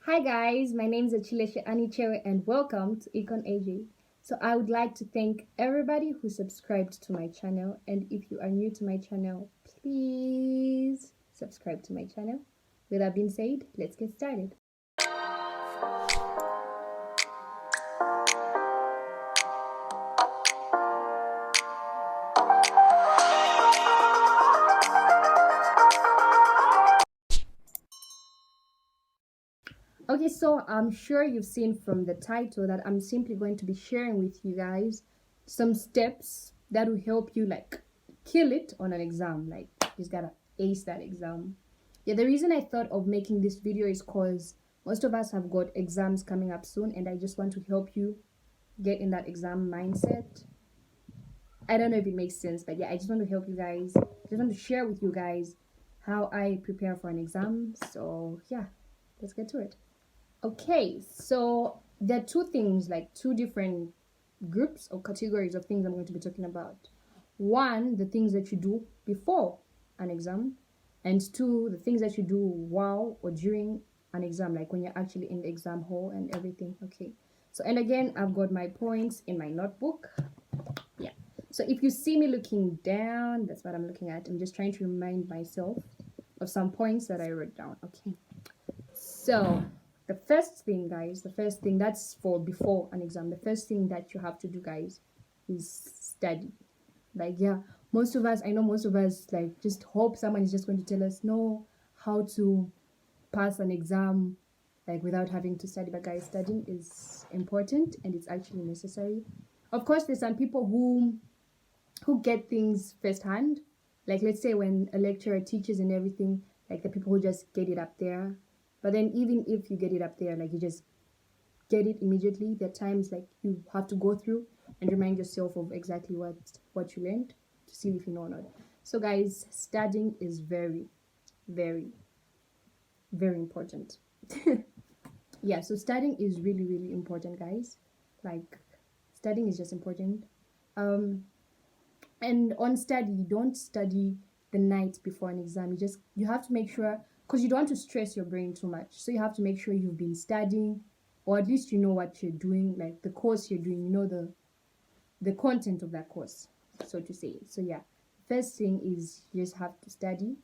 Hi guys, my name is Achilesha Anichewe and welcome to Econ AJ. So I would like to thank everybody who subscribed to my channel, and if you are new to my channel, please subscribe to my channel. With that being said, let's get started. Okay, so I'm sure you've seen from the title that I'm simply going to be sharing with you guys some steps that will help you kill it on an exam. Like, you just gotta ace that exam. Yeah, the reason I thought of making this video is because most of us have got exams coming up soon, and I just want to help you get in that exam mindset. I don't know if it makes sense, but yeah, I just want to help you guys. I just want to share with you guys how I prepare for an exam. So yeah, let's get to it. Okay, so there are two things, like two different groups or categories of things I'm going to be talking about. One, the things that you do before an exam, and two, the things that you do while or during an exam, like when you're actually in the exam hall and everything. Okay, so and again, I've got my points in my notebook. Yeah, so if you see me looking down, that's what I'm looking at. I'm just trying to remind myself of some points that I wrote down. Okay, so the first thing, guys, the first thing that's for before an exam, the first thing that you have to do, guys, is study. Like, yeah, most of us, I know most of us, like, just hope someone is just going to tell us, no, how to pass an exam, like, without having to study. But, guys, studying is important and it's actually necessary. Of course, there's some people who get things firsthand. Like, let's say when a lecturer teaches and everything, like the people who just get it up there. But then even if you get it up there, like you just get it immediately, there are times like you have to go through and remind yourself of exactly what you learned to see if you know or not. So guys, studying is very, very, very important. Yeah, so studying is really, really important, guys. Like, studying is just important. Um, and on study, you don't study the night before an exam. You have to make sure, because you don't want to stress your brain too much, so you have to make sure you've been studying, or at least you know what you're doing, like the course you're doing, you know the content of that course, so to say. So yeah, first thing is you just have to study.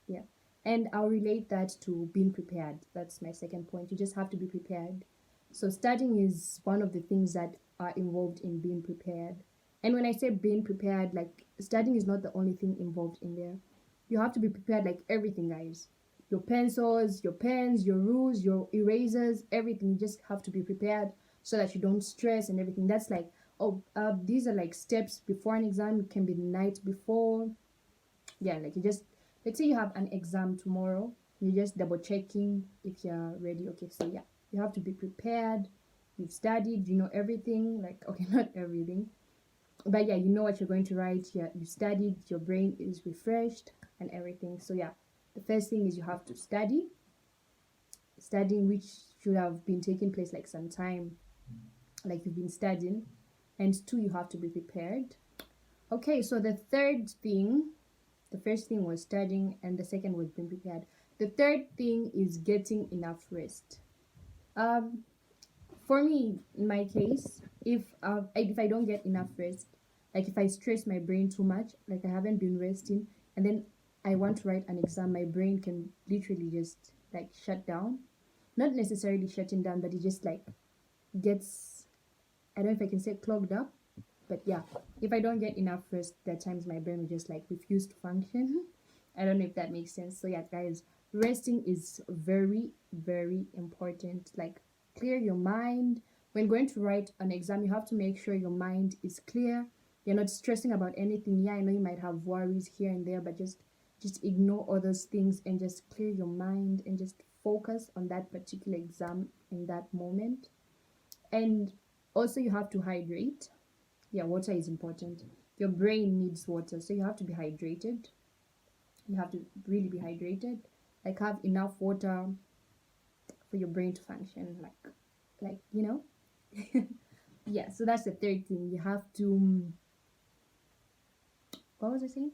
Yeah, and I'll relate that to being prepared. That's my second point. You just have to be prepared. So studying is one of the things that are involved in being prepared. And when I say being prepared, like, studying is not the only thing involved in there. You have to be prepared, like everything, guys. Your pencils, your pens, your rules, your erasers, everything. You just have to be prepared so that you don't stress and everything. That's like, oh, these are like steps before an exam. It can be the night before. Yeah, like you just, let's say you have an exam tomorrow, you're just double checking if you're ready. Okay, so yeah, you have to be prepared. You've studied, you know everything. Like, okay, not everything, but yeah, you know what you're going to write. Yeah, you studied, your brain is refreshed and everything. So yeah, the first thing is you have to study. Studying, which should have been taking place like some time, like you've been studying. And two, you have to be prepared. Okay, so the third thing, the first thing was studying, and the second was being prepared. The third thing is getting enough rest. Um, for me, in my case, if I don't get enough rest, like if I stress my brain too much, like I haven't been resting, and then I want to write an exam, my brain can literally just like shut down. Not necessarily shutting down, but it just like gets, I don't know if I can say clogged up, but yeah, if I don't get enough rest, there are times my brain will just like refuse to function. I don't know if that makes sense. So yeah, guys, resting is very, very important. Like, clear your mind. When going to write an exam, you have to make sure your mind is clear. You're not stressing about anything. Yeah, I know you might have worries here and there, but just ignore all those things and just clear your mind and just focus on that particular exam in that moment. And also you have to hydrate. Yeah, water is important. Your brain needs water, so you have to be hydrated. You have to really be hydrated. Like, have enough water for your brain to function. Like you know. Yeah. So that's the third thing. You have to. What was I saying?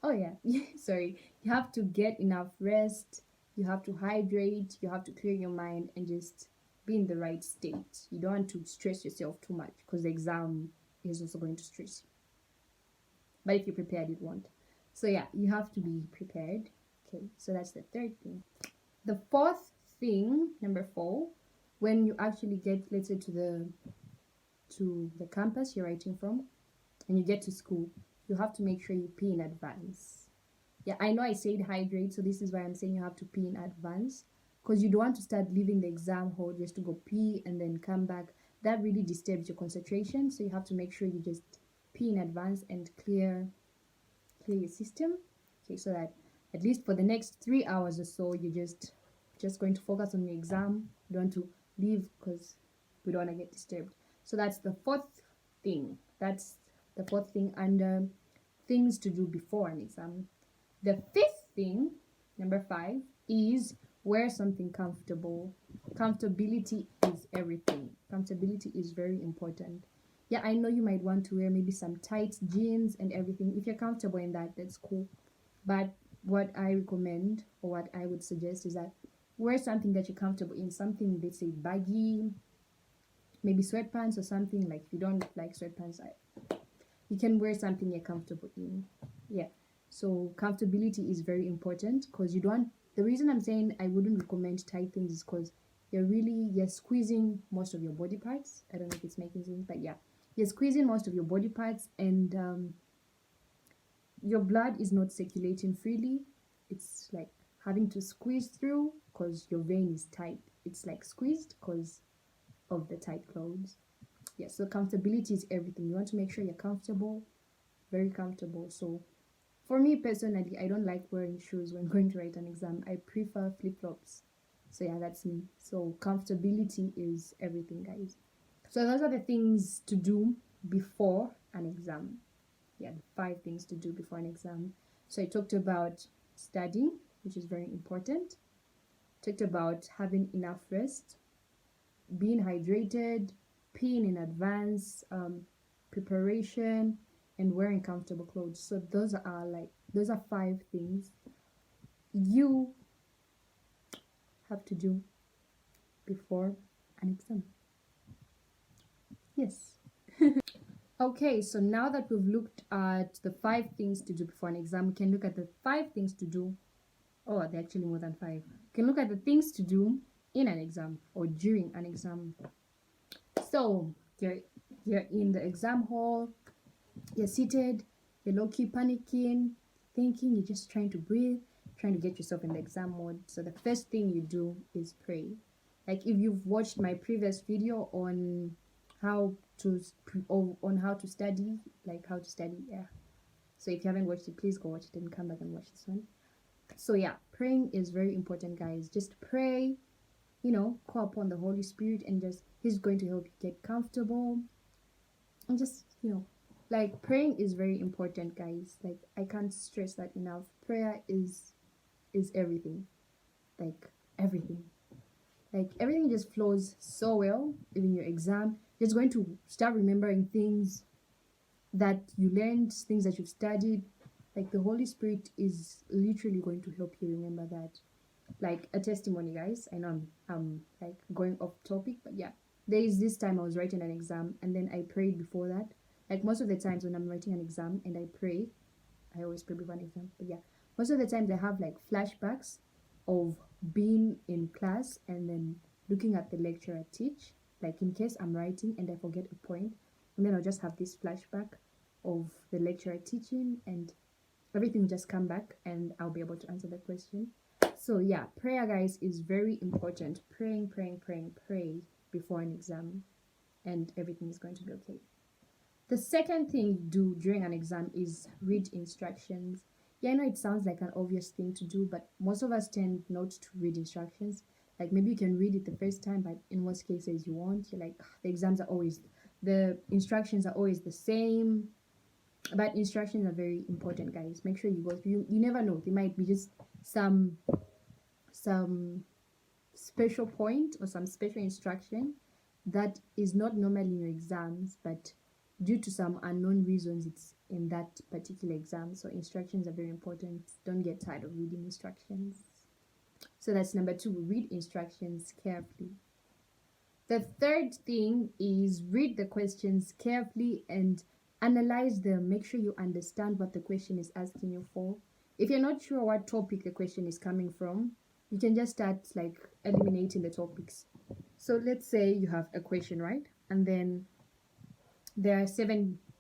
Oh yeah. Sorry. You have to get enough rest. You have to hydrate, you have to clear your mind and just be in the right state. You don't want to stress yourself too much because the exam is also going to stress you. But if you're prepared, it won't. So yeah, you have to be prepared. Okay, so that's the third thing. The fourth thing, number 4, when you actually get, let's say, to the campus you're writing from, and you get to school, you have to make sure you pee in advance. Yeah, I know I said hydrate, so this is why I'm saying you have to pee in advance, because you don't want to start leaving the exam hall just to go pee and then come back. That really disturbs your concentration, so you have to make sure you just pee in advance and clear your system. Okay, so that at least for the next 3 hours or so, you're just going to focus on your exam. You don't want to leave because we don't want to get disturbed. So that's the fourth thing. That's the fourth thing under things to do before an exam. The fifth thing, number 5, is wear something comfortable. Comfortability is everything. Comfortability is very important. Yeah, I know you might want to wear maybe some tight jeans and everything. If you're comfortable in that, that's cool. But what I recommend, or what I would suggest, is that wear something that you're comfortable in. Something, let's say, baggy, maybe sweatpants or something. Like, if you don't like sweatpants, you can wear something you're comfortable in. Yeah, so comfortability is very important, because you don't, the reason I'm saying I wouldn't recommend tight things is because you're squeezing most of your body parts. I don't know if it's making sense, but yeah, you're squeezing most of your body parts, and your blood is not circulating freely. It's like having to squeeze through because your vein is tight. It's like squeezed because of the tight clothes. Yeah, so comfortability is everything. You want to make sure you're comfortable, very comfortable. So for me personally, I don't like wearing shoes when going to write an exam. I prefer flip-flops. So yeah, that's me. So comfortability is everything, guys. So those are the things to do before an exam. Yeah, the 5 things to do before an exam. So I talked about studying, which is very important. Talked about having enough rest, being hydrated, peeing in advance, preparation, and wearing comfortable clothes. So those are 5 things you have to do before an exam. Yes. Okay, so now that we've looked at the 5 things to do before an exam, we can look at the 5 things to do. Oh, they're actually more than 5. We can look at the things to do in an exam or during an exam. So you're in the exam hall, you're seated, you're low-key panicking, thinking, you're just trying to breathe, trying to get yourself in the exam mode. So the first thing you do is pray. Like, if you've watched my previous video on how to study, yeah. So if you haven't watched it, please go watch it and come back and watch this one. So yeah, praying is very important, guys. Just pray, call upon the Holy Spirit, and he's going to help you get comfortable. And just, like, praying is very important, guys. Like, I can't stress that enough. Prayer is everything. Like, everything. Like, everything just flows so well. Even your exam, you're just going to start remembering things that you learned, things that you've studied. Like, the Holy Spirit is literally going to help you remember that. Like, a testimony, guys. I know I'm like going off topic, but yeah. There is this time I was writing an exam, and then I prayed before that. Like, most of the times when I'm writing an exam and I pray, I always pray before an exam, but yeah. Most of the times I have like flashbacks of being in class and then looking at the lecturer teach. Like, in case I'm writing and I forget a point, and then I'll just have this flashback of the lecturer teaching, and everything will just come back and I'll be able to answer the question. So yeah, prayer, guys, is very important. Pray before an exam, and everything is going to be okay. The second thing you do during an exam is read instructions. Yeah, I know it sounds like an obvious thing to do, but most of us tend not to read instructions. Like, maybe you can read it the first time, but in most cases you won't. You're like, the instructions are always the same. But instructions are very important, guys. Make sure you go through. You never know. There might be just some special point or some special instruction that is not normally in your exams, but due to some unknown reasons, it's in that particular exam. So instructions are very important. Don't get tired of reading instructions. So that's number 2. Read instructions carefully. The third thing is read the questions carefully and analyze them. Make sure you understand what the question is asking you for. If you're not sure what topic the question is coming from, you can just start like eliminating the topics. So let's say you have a question, right? And then there are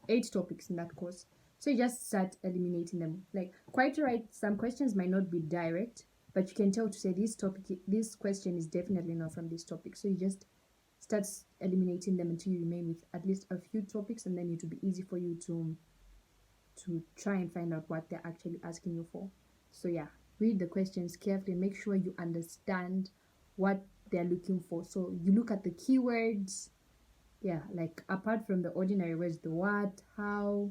8 topics in that course. So you just start eliminating them. Like, quite right, some questions might not be direct, but you can tell to say this question is definitely not from this topic. So you just start eliminating them until you remain with at least a few topics, and then it will be easy for you to try and find out what they're actually asking you for. So yeah, read the questions carefully, make sure you understand what they're looking for. So you look at the keywords, yeah, like apart from the ordinary words, the what, how,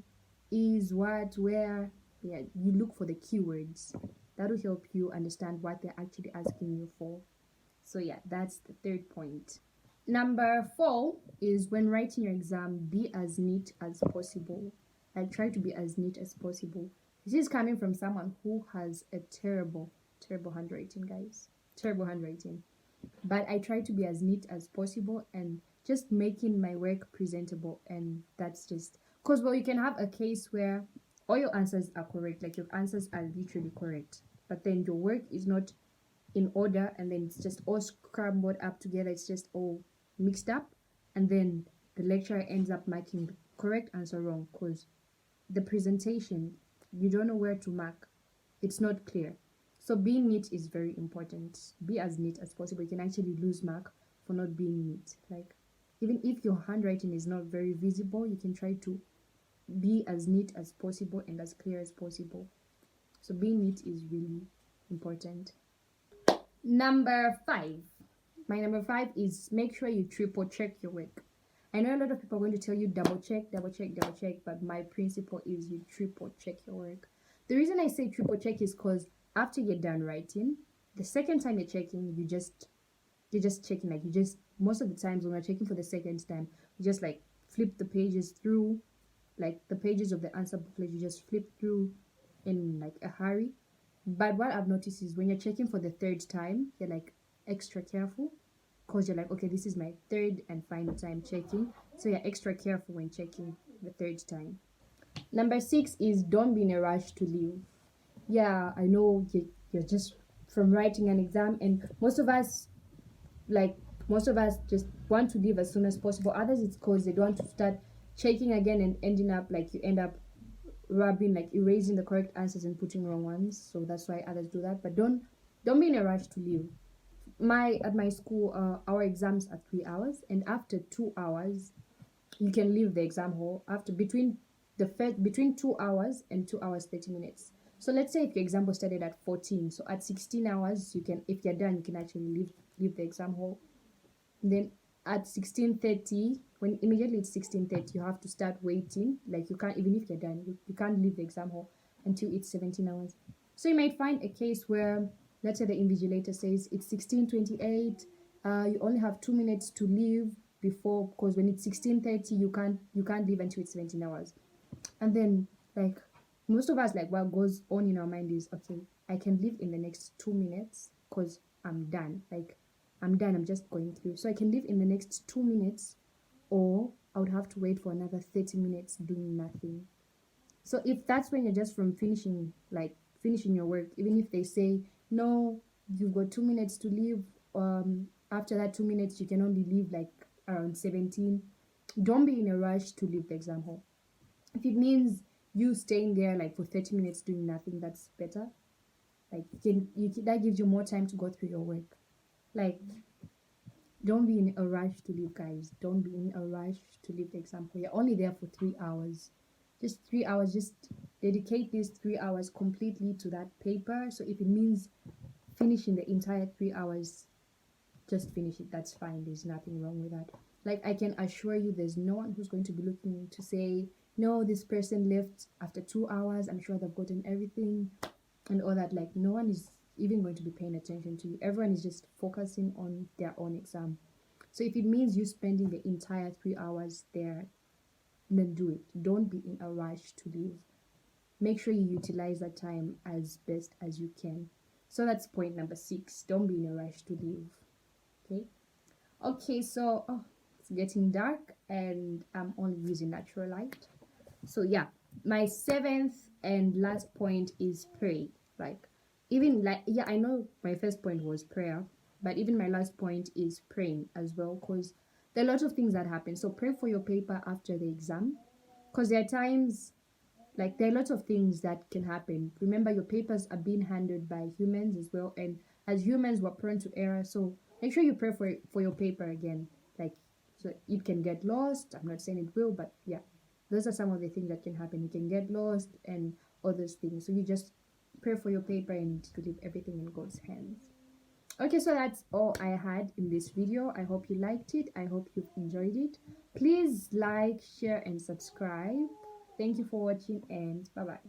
is, what, where, yeah, you look for the keywords. That will help you understand what they're actually asking you for. So yeah, that's the third point. Number 4 is when writing your exam, be as neat as possible. Like, try to be as neat as possible. This is coming from someone who has a terrible handwriting, guys. Terrible handwriting. But I try to be as neat as possible and just making my work presentable. And that's just because, well, you can have a case where all your answers are correct, like your answers are literally correct, but then your work is not in order, and then it's just all scrambled up together, it's just all mixed up, and then the lecturer ends up marking the correct answer wrong because the presentation, you don't know where to mark, it's not clear. So being neat is very important. Be as neat as possible. You can actually lose mark for not being neat. Like, even if your handwriting is not very visible, you can try to be as neat as possible and as clear as possible. So being neat is really important. Number 5. My number 5 is make sure you triple check your work. I know a lot of people are going to tell you double check, but my principle is you triple check your work. The reason I say triple check is because after you're done writing, the second time you're checking, you're just checking, like, most of the times when we're checking for the second time, you just like flip the pages through, like the pages of the answer booklet, you just flip through in like a hurry. But what I've noticed is when you're checking for the third time, you're like extra careful because you're like, okay, this is my third and final time checking. So you're extra careful when checking the third time. Number 6 is don't be in a rush to leave. Yeah, I know you're just from writing an exam, and most of us just want to leave as soon as possible. Others, it's because they don't want to start checking again and ending up like you end up rubbing, like erasing the correct answers and putting wrong ones. So that's why others do that. But don't be in a rush to leave. At my school, our exams are 3 hours, and after 2 hours you can leave the exam hall after between 2 hours and 2 hours 30 minutes. So let's say if your exam was started at 14, so at 16 hours you can, if you're done, you can actually leave the exam hall. And then at 16:30, when immediately it's 16:30, you have to start waiting. Like, you can't, even if you're done, you can't leave the exam hall until it's 17 hours. So you might find a case where, let's say the invigilator says it's 16:28, you only have 2 minutes to leave before, because when it's 16:30, you can't leave until it's 17 hours. And then, like, most of us, like, what goes on in our mind is, okay, I can leave in the next 2 minutes because I'm done. Like, I'm done, I'm just going through. So I can leave in the next 2 minutes, or I would have to wait for another 30 minutes doing nothing. So if that's when you're just from finishing your work, even if they say, no, you've got 2 minutes to leave, after that 2 minutes, you can only leave like around 17, don't be in a rush to leave the exam hall. If it means you staying there like for 30 minutes doing nothing, that's better. Like, that gives you more time to go through your work. Like, don't be in a rush to leave, guys. Don't be in a rush to leave the exam hall. You're only there for 3 hours. Just 3 hours. Just dedicate these 3 hours completely to that paper. So if it means finishing the entire 3 hours, just finish it. That's fine. There's nothing wrong with that. Like, I can assure you, there's no one who's going to be looking to say, no, this person left after 2 hours. I'm sure they've gotten everything and all that. Like, no one is even going to be paying attention to you. Everyone is just focusing on their own exam. So if it means you spending the entire 3 hours there, then do it. Don't be in a rush to leave. Make sure you utilize that time as best as you can. So that's point number 6. Don't be in a rush to leave. Okay, so it's getting dark and I'm only using natural light. So yeah, my 7th and last point is pray. Like, even like, yeah, I know my first point was prayer, but even my last point is praying as well, because there are a lot of things that happen. So pray for your paper after the exam, because there are times, like, there are lots of things that can happen. Remember, your papers are being handled by humans as well, and as humans, we're prone to error. So make sure you pray for your paper again. Like, so it can get lost. I'm not saying it will, but yeah, those are some of the things that can happen. You can get lost and all those things. So you just pray for your paper and to leave everything in God's hands. Okay, so that's all I had in this video. I hope you liked it. I hope you've enjoyed it. Please like, share, and subscribe. Thank you for watching, and bye bye.